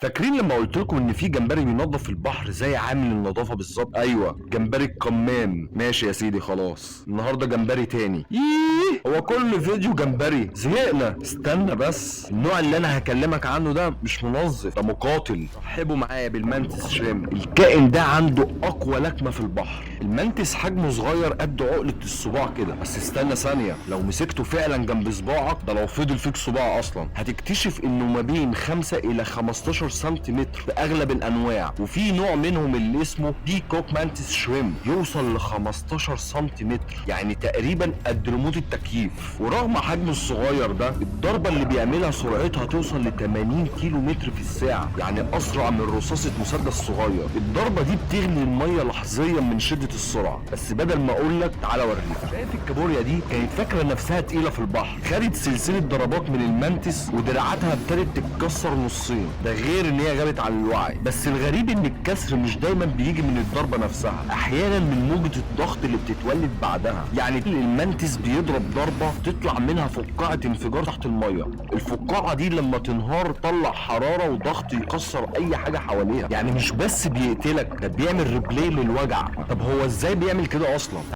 فاكرين لما قلت لكم ان في جمبري بينظف البحر زي عامل النظافه بالظبط؟ ايوه، جمبري القمام. ماشي يا سيدي، خلاص النهارده جمبري تاني. هو كل فيديو جمبري؟ زهقنا. استنى بس، النوع اللي انا هكلمك عنه ده مش منظف، ده مقاتل. رحبوا معايا بالمانتس شريمب. الكائن ده عنده اقوى لكمه في البحر. المانتس حجمه صغير قد عقله الصباع كده، بس استنى ثانيه، لو مسكته فعلا جنب صباعك ده، لو فضل فيك صباع اصلا، هتكتشف انه ما بين 5 الى 15 سنتيمتر باغلب الانواع، وفي نوع منهم اللي اسمه بيكوك مانتس شريمب يوصل ل 15 سنتيمتر، يعني تقريبا قد ريموت التكييف. ورغم حجمه الصغير ده، الضربه اللي بيعملها سرعتها توصل ل 80 كيلو متر في الساعه، يعني اسرع من رصاصه مسدس صغير. الضربه دي بتغلي الميه لحظيا من شده السرعه. بس بدل ما اقول لك، تعالى اوريك. شايف الكابوريا دي؟ كانت فاكره نفسها تقيله في البحر، خدت سلسله ضربات من المانتس ودراعاتها ابتدت تتكسر نصين، ده غير ان هي غابت عن الوعي. بس الغريب ان الكسر مش دايما بيجي من الضربه نفسها، احيانا من موجه الضغط اللي بتتولد بعدها. يعني المانتس بيضرب ضربه تطلع منها فقاعه انفجار تحت الميه، الفقاعه دي لما تنهار تطلع حراره وضغط يكسر اي حاجه حواليها. يعني مش بس بيقتلك، ده بيعمل ريبلاي للوجع. طب هو ازاي بيعمل كده اصلا؟